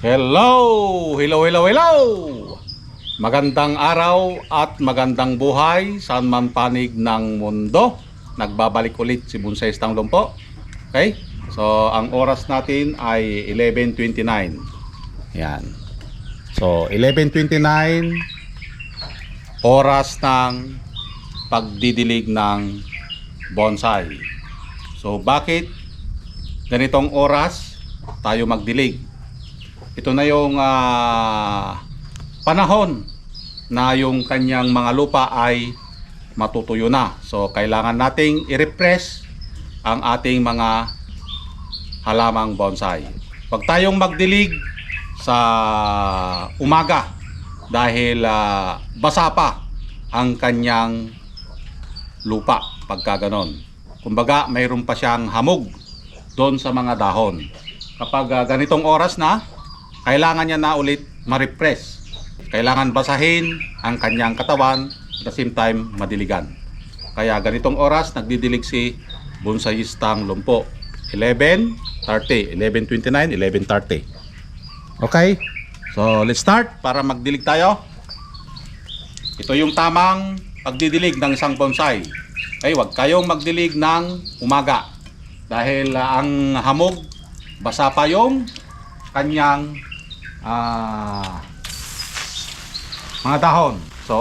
Hello! Hello, hello, hello! Magandang araw at magandang buhay saan man panig ng mundo. Nagbabalik ulit si Bonsai Tanglong po. Okay? So, ang oras natin ay 11:29. Yan. So, 11:29 oras ng pagdidilig ng bonsai. So, bakit ganitong oras tayo magdilig? Ito na yung panahon na yung kanyang mga lupa ay matutuyo na. So, kailangan nating i-refresh ang ating mga halamang bonsai. Huwag tayong magdilig sa umaga dahil basa pa ang kanyang lupa pagka ganon. Kumbaga, mayroon pa siyang hamog doon sa mga dahon. Kapag ganitong oras na, kailangan niya na ulit ma-refresh. Kailangan basahin ang kanyang katawan at the same time madiligan. Kaya ganitong oras nagdidilig si Bonsaistang Lumpo. 11:30, 11:29, 11:30. Okay? So, let's start para magdilig tayo. Ito yung tamang pagdidilig ng isang bonsai. Okay, wag kayong magdilig ng umaga dahil ang hamog, basa pa yung kanyang mga dahon. So,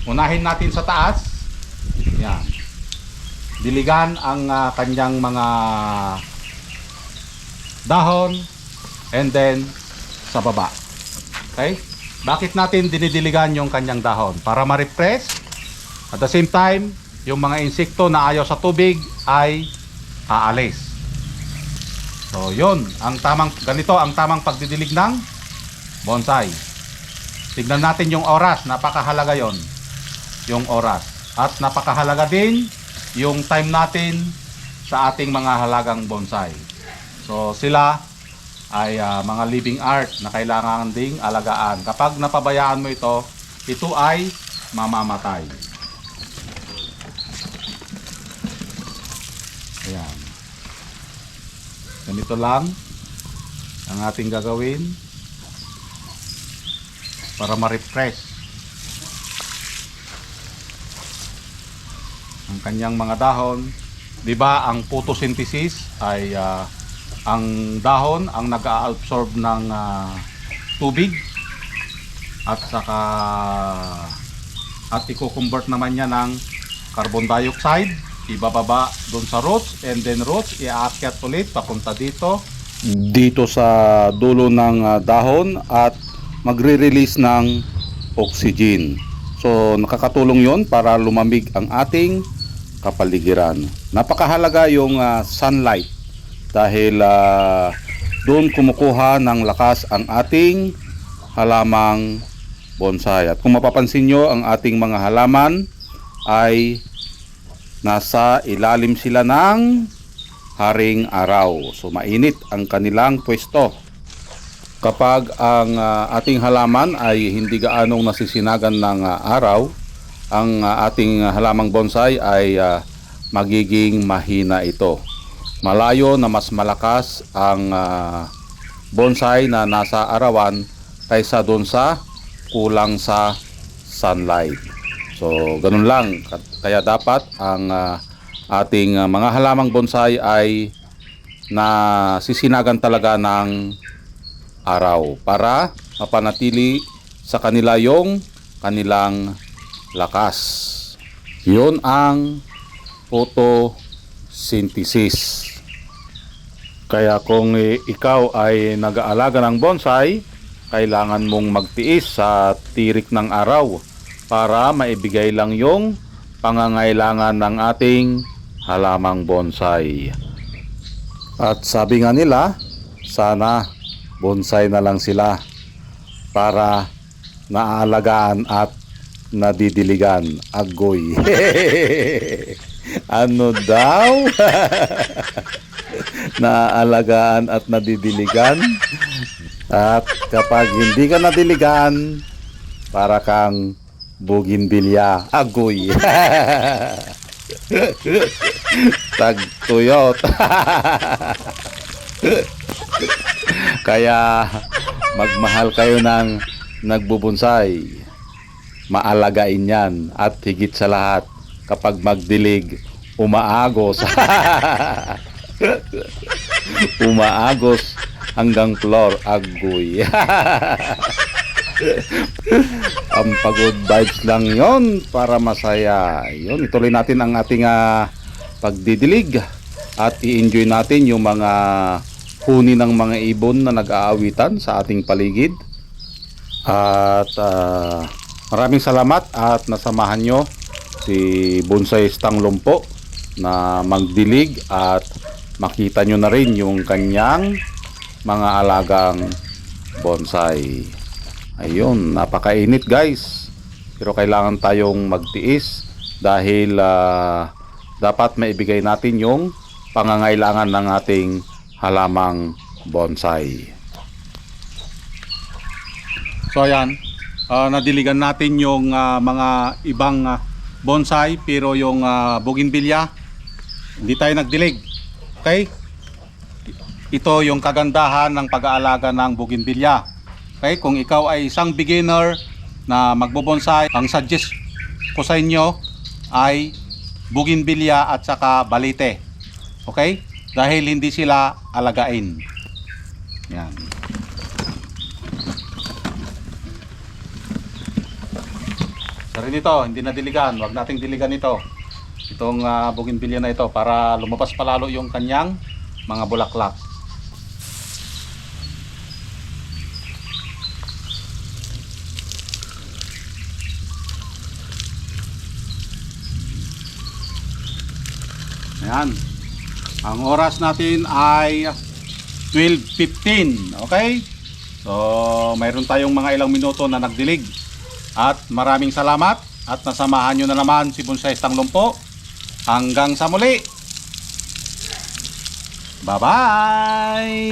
unahin natin sa taas. Yan. Diligan ang kanyang mga dahon and then sa baba. Okay? Bakit natin dinidiligan yung kanyang dahon? Para ma-refresh. At the same time, yung mga insekto na ayaw sa tubig ay aalis. So, yun, ganito ang tamang pagdidilig ng bonsai. Tignan natin yung oras, napakahalaga yon, yung oras. At napakahalaga din yung time natin sa ating mga halagang bonsai. So, sila ay mga living art na kailangan ding alagaan. Kapag napabayaan mo ito, ito ay mamamatay. Ayan. Ganito lang ang ating gagawin para ma-refresh ang kanyang mga dahon. Di ba ang photosynthesis ay ang dahon ang nag-a-absorb ng tubig at saka i-convert naman niya ng carbon dioxide, ibababa doon sa roots, and then roots iaakyat ulit papunta dito sa dulo ng dahon at magre-release ng oxygen. So nakakatulong yon para lumamig ang ating kapaligiran. Napakahalaga yung sunlight dahil doon kumukuha ng lakas ang ating halamang bonsai. At kung mapapansin nyo, ang ating mga halaman ay nasa ilalim sila ng haring araw. So mainit ang kanilang pwesto. Kapag ang ating halaman ay hindi gaanong nasisinagan ng araw, ang ating halamang bonsai ay magiging mahina ito. Malayo na mas malakas ang bonsai na nasa arawan kaysa doon sa kulang sa sunlight. So, ganun lang. Kaya dapat ang ating mga halamang bonsai ay nasisinagan talaga ng araw para mapanatili sa kanila yung kanilang lakas. Yun ang photosynthesis. Kaya kung ikaw ay nag-aalaga ng bonsai, kailangan mong magtiis sa tirik ng araw para maibigay lang yung pangangailangan ng ating halamang bonsai. At sabi nga nila, sana bonsai na lang sila para naaalagaan at nadidiligan. Agoy. Ano daw? Naaalagaan at nadidiligan. At kapag hindi ka nadiligan, para kang bougainvillea. Agoy. Tagtuyot. Kaya magmahal kayo ng nagbubonsai. Maalagain yan. At higit sa lahat, kapag magdilig, umaagos. Umaagos hanggang floor agoy. Ang pagod vibes lang yon para masaya. Yun, ituloy natin ang ating pagdidilig at i-enjoy natin yung mga huni ng mga ibon na nag-aawitan sa ating paligid. At maraming salamat at nasamahan nyo si Bonsai Stang Lumpo na magdilig at makita nyo na rin yung kanyang mga alagang bonsai. Ayun, napakainit guys, pero kailangan tayong magtiis dahil dapat maibigay natin yung pangangailangan ng ating halamang bonsai. So ayan, nadiligan natin yung mga ibang bonsai, pero yung bougainvillea hindi tayo nagdilig. Okay? Ito yung kagandahan ng pag-aalaga ng bougainvillea. Okay, kung ikaw ay isang beginner na magbobonsai, ang suggest ko sa inyo ay bougainvillea at saka balete. Okay? Dahil hindi sila alagain. Yan. Sa rin ito, hindi na diligan. Huwag nating diligan ito. Itong bougainvillea na ito para lumabas palalo yung kanyang mga bulaklak. Ayan. Ang oras natin ay 12:15. Okay? So, mayroon tayong mga ilang minuto na nagdilig. At maraming salamat at nasamahan nyo na naman si Bonsai Stang Lumpo. Hanggang sa muli. Bye-bye!